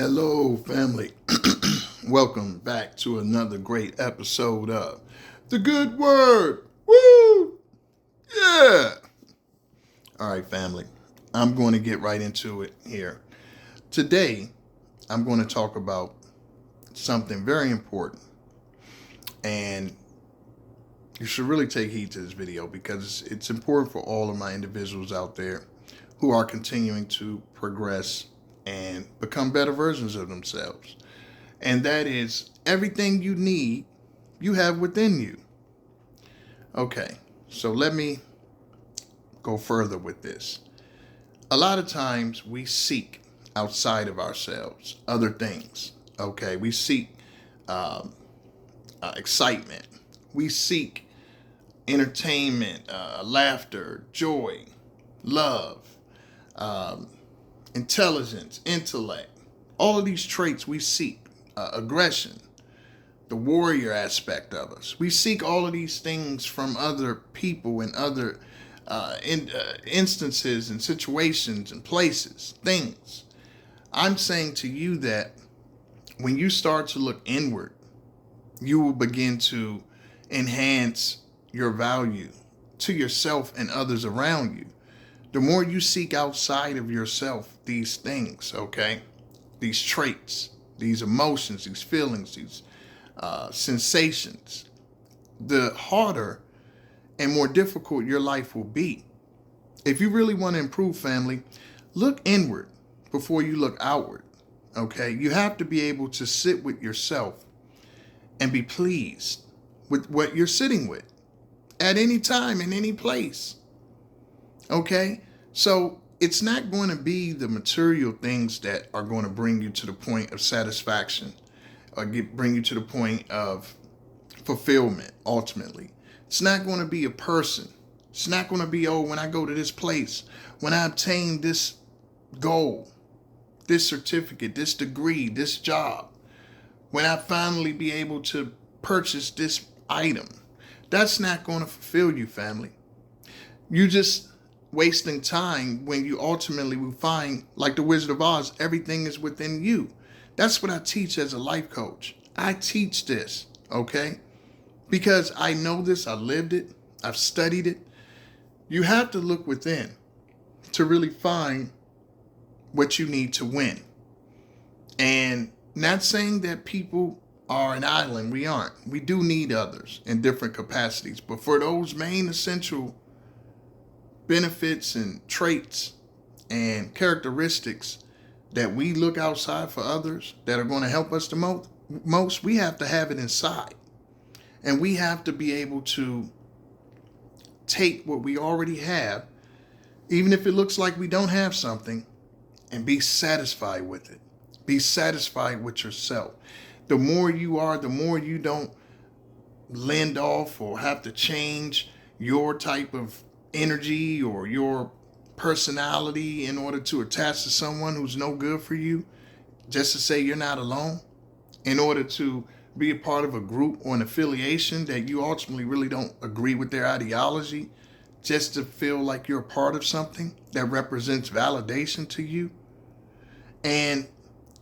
Hello, family. Welcome back to another great episode of The Good Word. Woo! Yeah! All right, family. I'm going to get right into it here. Today, I'm going to talk about something very important. And you should really take heed to this video because it's important for all of my individuals out there who are continuing to progress and become better versions of themselves. And that is everything you need, you have within you. Okay, so let me go further with this. A lot of times we seek outside of ourselves other things. Okay, we seek um, excitement, we seek entertainment, laughter, joy, love, um, intelligence, intellect. All of these traits we seek. Aggression, the warrior aspect of us. We seek all of these things from other people and other instances and situations and places, things. I'm saying to you that when you start to look inward, you will begin to enhance your value to yourself and others around you. The more you seek outside of yourself these things, okay, these traits, these emotions, these feelings, these sensations, the harder and more difficult your life will be. If you really want to improve, family, look inward before you look outward. Okay, you have to be able to sit with yourself and be pleased with what you're sitting with at any time, in any place. Okay, so it's not going to be the material things that are going to bring you to the point of satisfaction or bring you to the point of fulfillment ultimately. It's not going to be a person. It's not going to be, oh, when I go to this place, when I obtain this goal, this certificate, this degree, this job, when I finally be able to purchase this item. That's not going to fulfill you, family. You just wasting time when you ultimately will find, like the Wizard of Oz, everything is within you. That's what I teach as a life coach. I teach this, okay? Because I know this, I lived it, I've studied it. You have to look within to really find what you need to win. And not saying that people are an island, we aren't. We do need others in different capacities. But for those main essential benefits and traits and characteristics that we look outside for others that are going to help us the most, we have to have it inside. And we have to be able to take what we already have, even if it looks like we don't have something, and be satisfied with it. Be satisfied with yourself. The more you are, the more you don't lend off or have to change your type of energy or your personality in order to attach to someone who's no good for you, just to say you're not alone, in order to be a part of a group or an affiliation that you ultimately really don't agree with their ideology, just to feel like you're a part of something that represents validation to you. And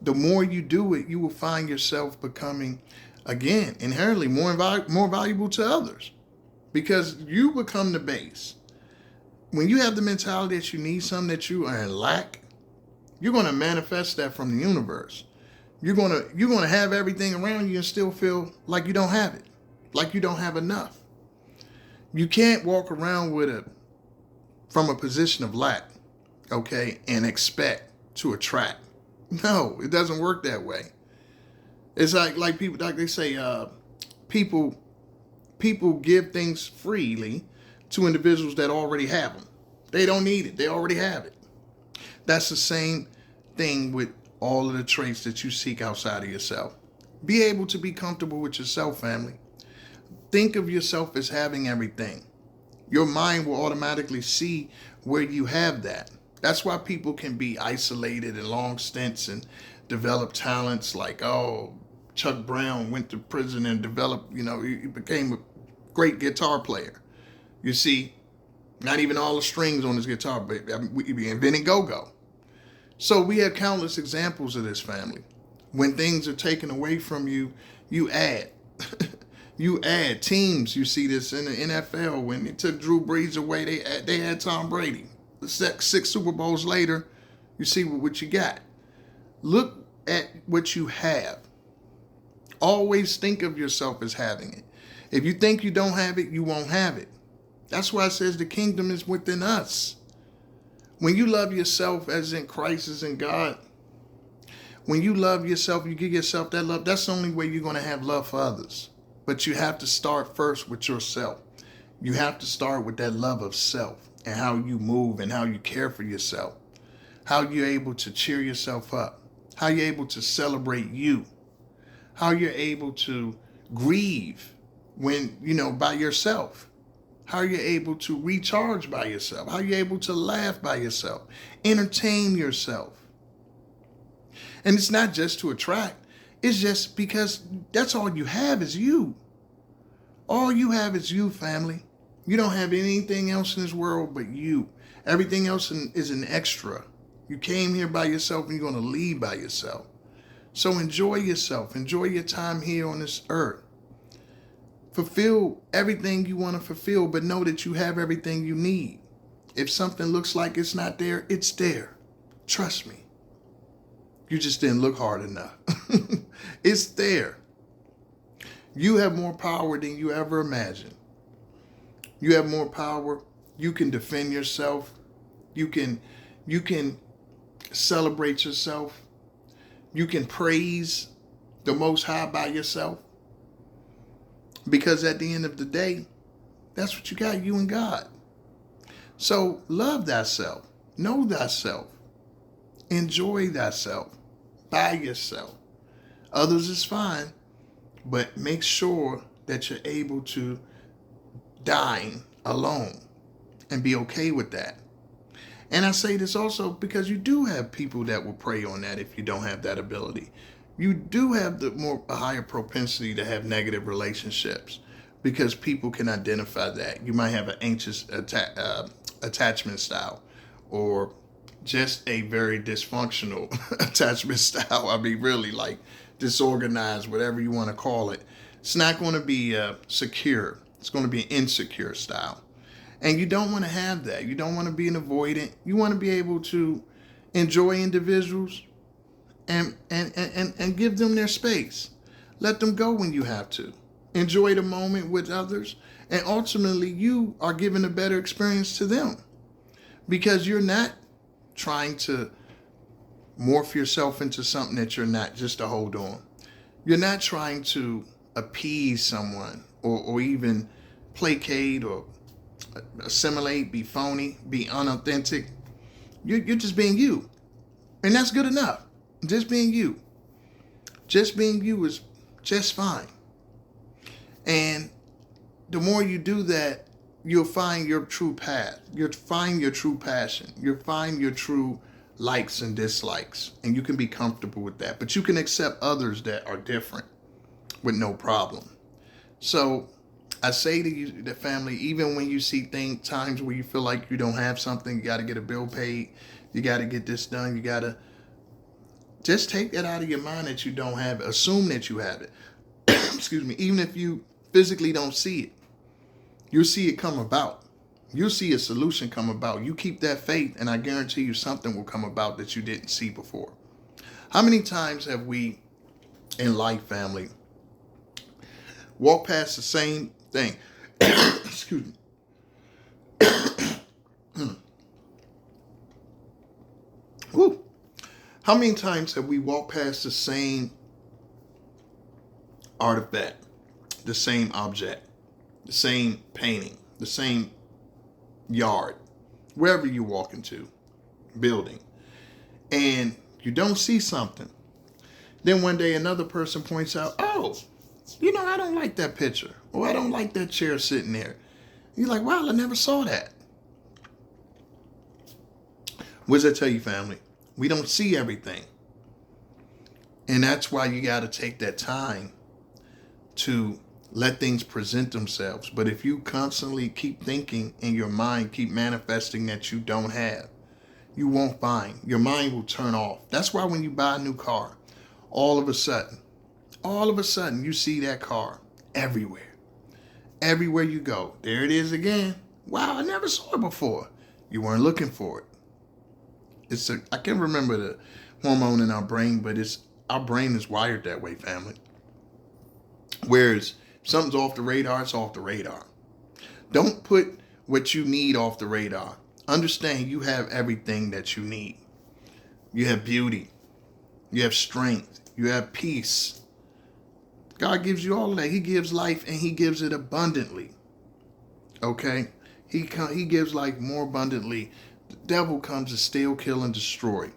the more you do it, you will find yourself becoming, again, inherently more valuable to others, because you become the base. When you have the mentality that you need something, that you are in lack, you're going to manifest that from the universe. You're going to have everything around you and still feel like you don't have it, like you don't have enough. You can't walk around from a position of lack, okay, and expect to attract. No, it doesn't work that way. It's like people, like they say, people give things freely to individuals that already have them. They don't need it. They already have it. That's the same thing with all of the traits that you seek outside of yourself. Be able to be comfortable with yourself, family. Think of yourself as having everything. Your mind will automatically see where you have that. That's why people can be isolated in long stints and develop talents like, oh, Chuck Brown went to prison and developed, he became a great guitar player. You see, not even all the strings on his guitar, but he invented go-go. So we have countless examples of this, family. When things are taken away from you, you add. You add teams. You see this in the NFL when they took Drew Brees away. They had Tom Brady. Six Super Bowls later, you see what you got. Look at what you have. Always think of yourself as having it. If you think you don't have it, you won't have it. That's why it says the kingdom is within us. When you love yourself as in Christ is in God, when you love yourself, you give yourself that love, that's the only way you're going to have love for others. But you have to start first with yourself. You have to start with that love of self and how you move and how you care for yourself. How you're able to cheer yourself up. How you're able to celebrate you. How you're able to grieve when, by yourself. How you're able to recharge by yourself. How you're able to laugh by yourself. Entertain yourself. And it's not just to attract. It's just because that's all you have is you. All you have is you, family. You don't have anything else in this world but you. Everything else is an extra. You came here by yourself and you're going to leave by yourself. So enjoy yourself. Enjoy your time here on this earth. Fulfill everything you want to fulfill, but know that you have everything you need. If something looks like it's not there, it's there. Trust me. You just didn't look hard enough. It's there. You have more power than you ever imagined. You have more power. You can defend yourself. You can celebrate yourself. You can praise the Most High by yourself. Because at the end of the day, that's what you got, you and God. So love thyself. Know thyself. Enjoy thyself by yourself. Others is fine, but make sure that you're able to dine alone and be okay with that. And I say this also because you do have people that will prey on that if you don't have that ability. You do have a higher propensity to have negative relationships because people can identify that. You might have an anxious attachment style or just a very dysfunctional attachment style. I mean, really like disorganized, whatever you want to call it. It's not going to be secure. It's going to be an insecure style. And you don't want to have that. You don't want to be an avoidant. You want to be able to enjoy individuals and give them their space. Let them go when you have to. Enjoy the moment with others. And ultimately, you are giving a better experience to them. Because you're not trying to morph yourself into something that you're not, just to hold on. You're not trying to appease someone or even placate or assimilate, be phony, be unauthentic. You're just being you. And that's good enough. Just being you. Just being you is just fine. And the more you do that, you'll find your true path. You'll find your true passion. You'll find your true likes and dislikes. And you can be comfortable with that. But you can accept others that are different with no problem. So I say to you, the family, even when you see times where you feel like you don't have something, you got to get a bill paid, you got to get this done, you got to just take that out of your mind that you don't have it. Assume that you have it. Excuse me. Even if you physically don't see it, you'll see it come about. You'll see a solution come about. You keep that faith, and I guarantee you something will come about that you didn't see before. How many times have we in life, family, walked past the same thing? Excuse me. Woo. How many times have we walked past the same artifact, the same object, the same painting, the same yard, wherever you walk into, building, and you don't see something? Then one day another person points out, oh, I don't like that picture, or I don't like that chair sitting there. You're like, wow, I never saw that. What does that tell you, family? We don't see everything. And that's why you got to take that time to let things present themselves. But if you constantly keep thinking in your mind, keep manifesting that you don't have, you won't find. Your mind will turn off. That's why when you buy a new car, all of a sudden, you see that car everywhere. Everywhere you go, there it is again. Wow, I never saw it before. You weren't looking for it. I can't remember the hormone in our brain, but our brain is wired that way, family. Whereas if something's off the radar, it's off the radar. Don't put what you need off the radar. Understand you have everything that you need. You have beauty. You have strength. You have peace. God gives you all that. He gives life and he gives it abundantly. Okay? He gives life more abundantly. The devil comes to steal, kill, and destroy.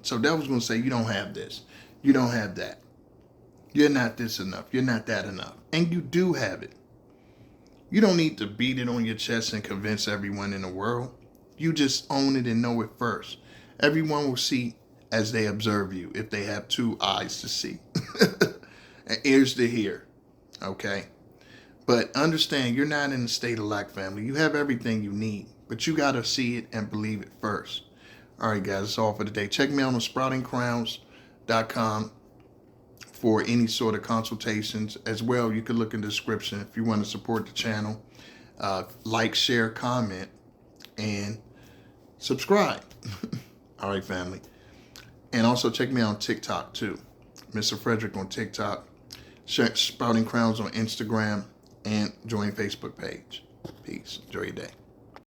So the devil's going to say, you don't have this. You don't have that. You're not this enough. You're not that enough. And you do have it. You don't need to beat it on your chest and convince everyone in the world. You just own it and know it first. Everyone will see as they observe you if they have 2 eyes to see and ears to hear. Okay? But understand, you're not in a state of lack, family. You have everything you need, but you got to see it and believe it first. All right, guys, that's all for today. Check me out on sproutingcrowns.com for any sort of consultations. As well, you can look in the description if you want to support the channel. Like, share, comment, and subscribe. All right, family. And also check me out on TikTok, too. Mr. Frederick on TikTok. Sprouting Crowns on Instagram. And join Facebook page. Peace. Enjoy your day.